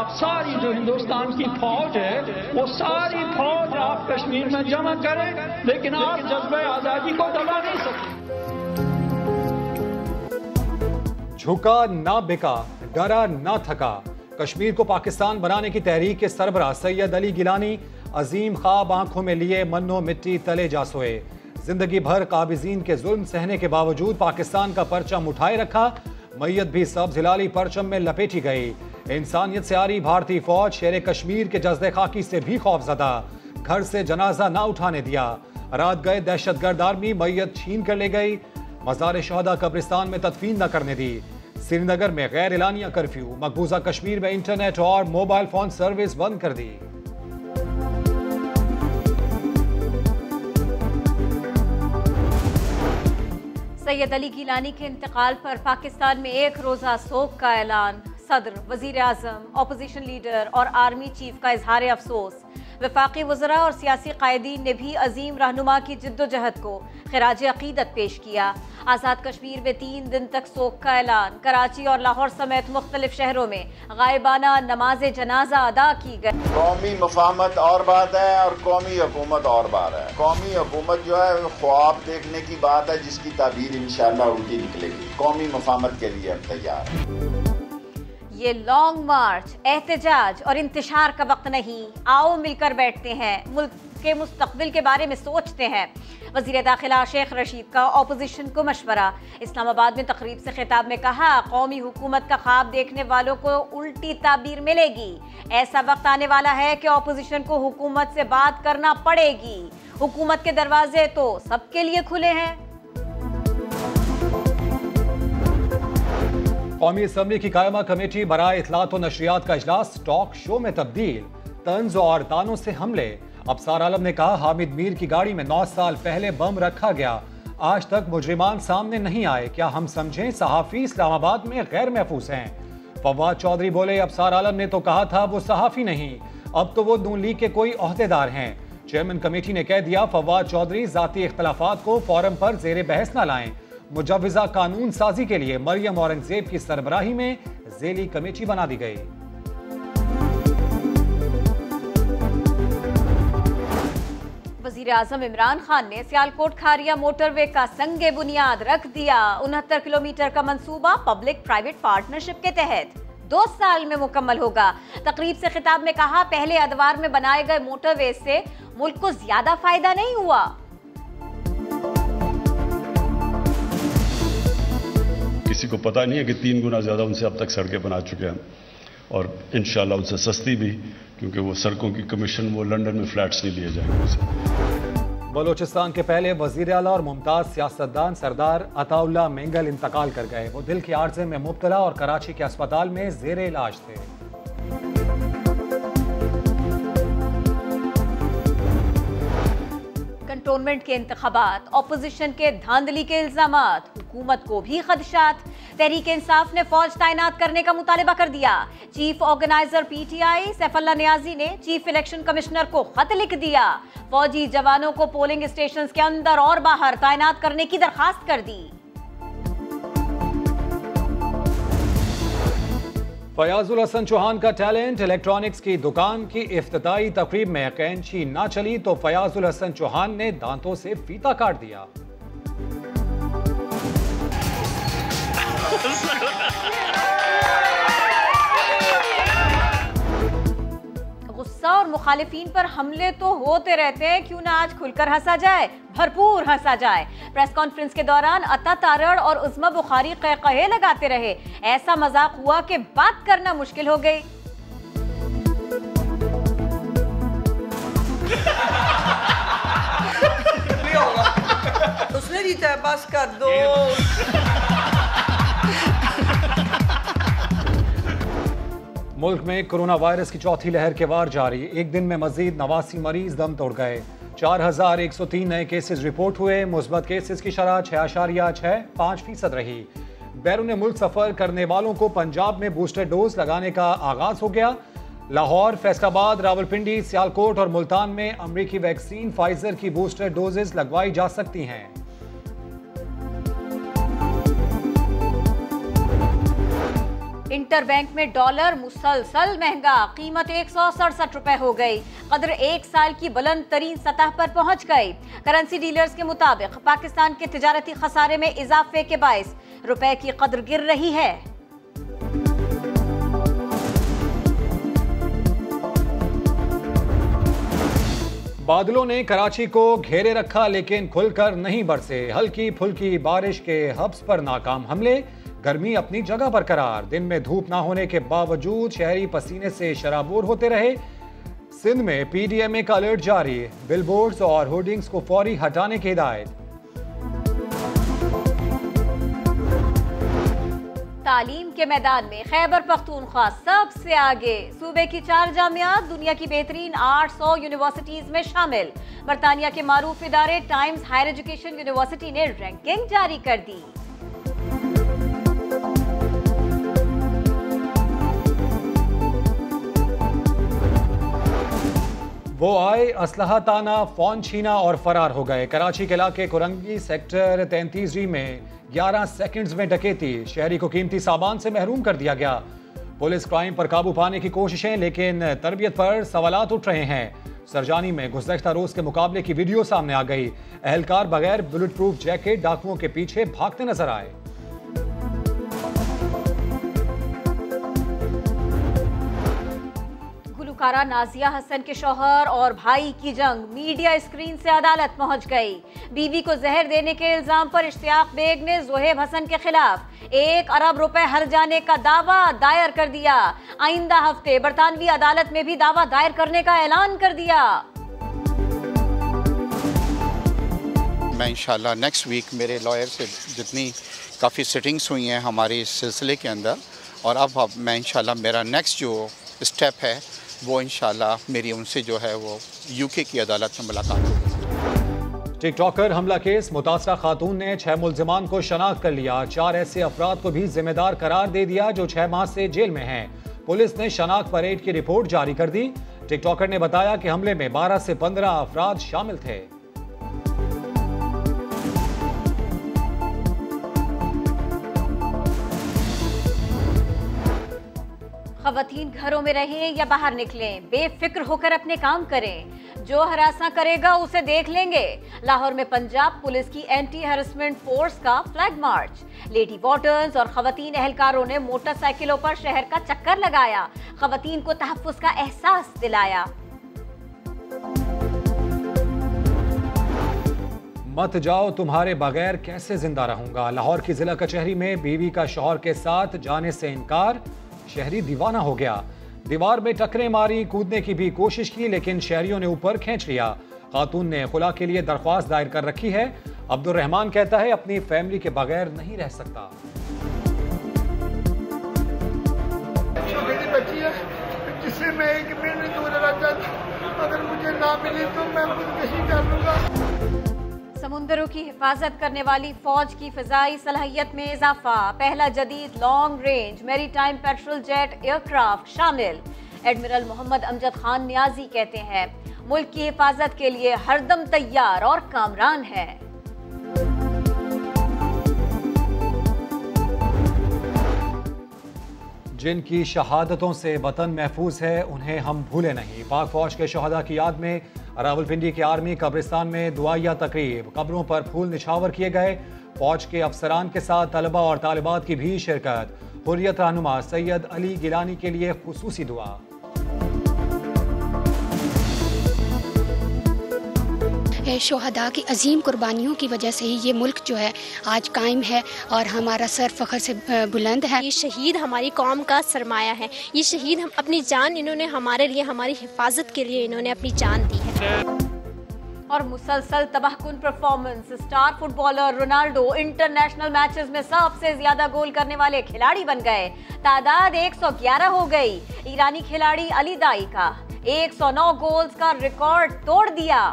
आप सारी जो हिंदुस्तान की फौज है वो सारी फौज आप कश्मीर में जमा करें, लेकिन आप जज्बे आजादी को दबा नहीं सकते। झुका ना बिका, डरा ना थका। कश्मीर को पाकिस्तान बनाने की तहरीक के सरबराह सैयद अली गिलानी अजीम ख्वाब आंखों में लिए मन्नो मिट्टी तले जा सोए। जिंदगी भर काबिजीन के जुल्म सहने के बावजूद पाकिस्तान का परचम उठाए रखा, मैयत भी सब्ज हिलाली परचम में लपेटी गई। इंसानियत से आरी भारतीय फौज शेर कश्मीर के जज्दे खाकी से भी खौफजदा, घर से जनाजा ना उठाने दिया। रात गए दहशतगर्द आर्मी मैयत छीन कर ले गई, मज़ार शहदा कब्रिस्तान में तदफीन न करने दी। श्रीनगर में गैर एलानिया कर्फ्यू, मकबूजा कश्मीर में इंटरनेट और मोबाइल फोन सर्विस बंद कर दी। सैयद अली गिलानी के इंतकाल पर पाकिस्तान में एक रोजा सोग का ऐलान। सदर, वजीर आजम, अपोजिशन लीडर और आर्मी चीफ का इजहार अफसोस। वफाकी वज़रा और सियासी कायदीन ने भी अजीम रहनुमा की जिद्दोजहद को खिराज अकीदत पेश किया। आज़ाद कश्मीर में 3 दिन तक सोग का ऐलान। कराची और लाहौर समेत मुख्तलिफ शहरों में गायबाना नमाज जनाजा अदा की गई। कौमी मफाहमत और बात है और कौमी हुकूमत और बात है। कौमी हुकूमत जो है ख्वाब देखने की बात है जिसकी ताबीर इंशाअल्लाह उल्टी निकलेगी। कौमी मफाहमत के लिए अब तैयार है। ये लॉन्ग मार्च, एहतजाज और इंतशार का वक्त नहीं। आओ मिलकर बैठते हैं, मुल्क के मुस्तकबिल के बारे में सोचते हैं। वज़ीर दाखिला शेख रशीद का ऑपोजिशन को मशवरा। इस्लामाबाद में तकरीब से खिताब में कहा, कौमी हुकूमत का ख्वाब देखने वालों को उल्टी ताबीर मिलेगी। ऐसा वक्त आने वाला है कि ऑपोजिशन को हुकूमत से बात करना पड़ेगी। हुकूमत के दरवाजे तो सबके लिए खुले हैं। कौमी असम्बली की कायमा कमेटी बराए इत्तलात व नशरियात का इजलास टॉक शो में तब्दील। तंज और तानों से हमले। अफसार आलम ने कहा, हामिद मीर की गाड़ी में 9 साल पहले बम रखा गया, आज तक मुजरिमान सामने नहीं आए। क्या हम समझें सहाफ़ी इस्लामाबाद में गैर महफूज हैं? फवाद चौधरी बोले, अफसार आलम ने तो कहा था वो सहाफ़ी नहीं, अब तो वो नून लीग के कोई ओहदेदार हैं। चेयरमैन कमेटी ने कह दिया, फवाद चौधरी ज़ाती इख्तलाफात को फोरम पर ज़ेर बहस न लाएं। मुजव्विज़ा कानून साजी के लिए मरियम औरंगजेब की सरबराही में ज़ेली कमेटी बना दी गई। वज़ीर आज़म इमरान खान ने सियालकोट खारिया मोटरवे का संगे बुनियाद रख दिया। 69 किलोमीटर का मंसूबा पब्लिक प्राइवेट पार्टनरशिप के तहत 2 साल में मुकम्मल होगा। तकरीब से खिताब में कहा, पहले अदवार में बनाए गए मोटरवे से मुल्क को ज्यादा फायदा नहीं हुआ। किसी को पता नहीं है कि 3 गुना ज़्यादा उनसे अब तक सड़कें बना चुके हैं और इंशाल्लाह उनसे सस्ती भी, क्योंकि वो सड़कों की कमीशन वो लंदन में फ्लैट्स नहीं लिए जाएंगे उनसे। बलोचिस्तान के पहले वजीर आला और मुमताज सियासतदान सरदार अताउल्लाह मेंगल इंतकाल कर गए। वो दिल के आर्जे में मुब्तला और कराची के अस्पताल में जेर इलाज थे। कंटोनमेंट के इंतखाबात, ऑपोजिशन के धांधली के इल्जामात, हुकूमत को भी खदशात। तहरीक इंसाफ ने फौज तैनात करने का मुतालबा कर दिया। Chief organizer PTI Saifullah Niazi ने चीफ इलेक्शन कमिश्नर को खत लिख दिया। फौजी जवानों को पोलिंग स्टेशन के अंदर और बाहर तैनात करने की दरखास्त कर दी। फयाजुल हसन चौहान का टैलेंट। इलेक्ट्रॉनिक्स की दुकान की इफ्तिताई तकरीब में कैंची ना चली तो फयाजुल हसन चौहान ने दांतों से फीता काट दिया। गुस्सा और मुखालिफिन पर हमले तो होते रहते हैं, क्यों ना आज खुलकर हंसा जाए, भरपूर हंसा जाए। प्रेस कॉन्फ्रेंस के दौरान अता तारड़ और उज़्मा बुखारी कहे लगाते रहे। ऐसा मजाक हुआ कि बात करना मुश्किल हो गई। उसने जीता है, बस कर दो। मुल्क में कोरोना वायरस की चौथी लहर के वार जारी। एक दिन में मजीद 89 मरीज दम तोड़ गए। 4103 नए केसेस रिपोर्ट हुए। मुस्बत केसेस की शरह 6.65% रही। बैरून मुल्क सफर करने वालों को पंजाब में बूस्टर डोज लगाने का आगाज हो गया। लाहौर, फैसलाबाद, रावलपिंडी, सियालकोट और मुल्तान में अमरीकी वैक्सीन फाइजर की बूस्टर डोजेस लगवाई जा सकती हैं। इंटरबैंक में डॉलर मुसलसल महंगा, कीमत 167 रुपए हो गई। कदर एक साल की बुलंद तरीन सतह पर पहुंच गई। करेंसी डीलर्स के मुताबिक पाकिस्तान के तिजारती खसारे में इजाफे के बायस रुपए की कदर गिर रही है। बादलों ने कराची को घेरे रखा लेकिन खुलकर नहीं बरसे। हल्की फुल्की बारिश के हब्स पर नाकाम हमले, गर्मी अपनी जगह बरकरार। दिन में धूप ना होने के बावजूद शहरी पसीने से शराबोर होते रहे। सिंध में पीडीएमए का अलर्ट जारी, बिलबोर्ड्स और होर्डिंग्स को फौरी हटाने की हिदायत। तालीम के मैदान में खैबर पख्तूनख्वा सबसे आगे। सूबे की 4 जामियात दुनिया की बेहतरीन 800 यूनिवर्सिटीज में शामिल। बरतानिया के मारूफ इदारे टाइम्स हायर एजुकेशन यूनिवर्सिटी ने रैंकिंग जारी कर दी। वो आए, असलहा ताना, फोन छीना और फरार हो गए। कराची के इलाके कुरंगी सेक्टर 33 में 11 सेकंड्स में डकैती, शहरी को कीमती सामान से महरूम कर दिया गया। पुलिस क्राइम पर काबू पाने की कोशिशें, लेकिन तरबियत पर सवालात उठ रहे हैं। सरजानी में गुज़श्ता रोज के मुकाबले की वीडियो सामने आ गई। एहलकार बगैर बुलेट प्रूफ जैकेट डाकुओं के पीछे भागते नजर आए। गुलकारा नाजिया हसन के शौहर और भाई की जंग, मीडिया स्क्रीन से अदालत पहुंच गई। बीवी को जहर देने के इल्जाम पर इश्तियाक बेग ने जोहेब हसन के खिलाफ 1 अरब रुपए हर जाने का दावा दायर कर दिया। आइंदा हफ्ते बरतानवी अदालत में भी दावा दायर करने का ऐलान कर दिया। मैं इंशाल्लाह नेक्स्ट वीक मेरे लॉयर से जितनी काफ़ी सिटिंग्स हुई हैं हमारे इस सिलसिले के अंदर, और अब मैं इंशाल्लाह मेरा नेक्स्ट जो स्टेप है वो इंशाल्लाह मेरी उनसे जो है वो यूके की अदालत में मुलाकात होगी। टिकटॉकर हमला केस, मुतासरा खातून ने 6 मुल्जिमान को शनाख्त कर लिया। 4 ऐसे अफराद को भी जिम्मेदार करार दे दिया जो 6 माह से जेल में हैं। पुलिस ने शनाख्त परेड की रिपोर्ट जारी कर दी। टिकटॉकर ने बताया कि हमले में 12 से 15 अफराद शामिल थे। खवातीन घरों में रहें या बाहर निकलें, बेफिक्र होकर अपने काम करें। जो हरासा करेगा उसे देख लेंगे। लाहौर में पंजाब पुलिस की एंटी हैरेसमेंट फोर्स का फ्लैग मार्च। लेडी वार्डन्स और खवातीन एहलकारों ने मोटरसाइकिलों पर शहर का चक्कर लगाया, खवातीन को तहफ्फुज़ का एहसास दिलाया। मत जाओ, तुम्हारे बगैर कैसे जिंदा रहूंगा। लाहौर की जिला कचहरी में बीवी का शौहर के साथ जाने से इनकार, शहरी दीवाना हो गया। दीवार में टक्करें मारी, कूदने की भी कोशिश की, लेकिन शहरियों ने ऊपर खींच लिया। खातून ने खुला के लिए दरख्वास्त दायर कर रखी है। अब्दुल रहमान कहता है अपनी फैमिली के बगैर नहीं रह सकता। मेरी बच्ची है जिससे मैं 1 मिनट दूर रहता, अगर मुझे ना मिली तो मैं खुदकुशी कर लूंगा। समुंदरों की हिफाजत करने वाली फौज की फिजाई सलाहियत में इजाफा, पहला जदीद long range maritime petrol jet aircraft शामिल। एडमिरल मोहम्मद अमजद खान नियाजी कहते हैं मुल्क की हिफाजत के लिए हरदम तैयार और कामरान है। जिनकी शहादतों से वतन महफूज है उन्हें हम भूले नहीं। पाक फौज के शहदा की याद में रावलपिंडी के आर्मी कब्रिस्तान में दुआया तकरीब, कब्रों पर फूल निछावर किए गए। फौज के अफसरान के साथ तलबा और तालिबात की भी शिरकत। हुर्रियत रहनुमा सैयद अली गिलानी के लिए खुसूसी दुआ। शोहदा की अजीम कुर्बानियों की वजह से ही ये मुल्क जो है आज कायम है और हमारा सर फख्र से बुलंद है। ये शहीद हमारी कौम का सरमाया है। ये शहीद हम अपनी जान इन्होंने हमारे लिए, हमारी हिफाजत के लिए इन्होंने अपनी जान दी है। और मुसलसल तबाहकुन performance, star footballer Ronaldo international matches में सबसे ज्यादा गोल करने वाले खिलाड़ी बन गए। तादाद 111 हो गई। ईरानी खिलाड़ी अली दाई का 109 गोल्स का रिकॉर्ड तोड़ दिया।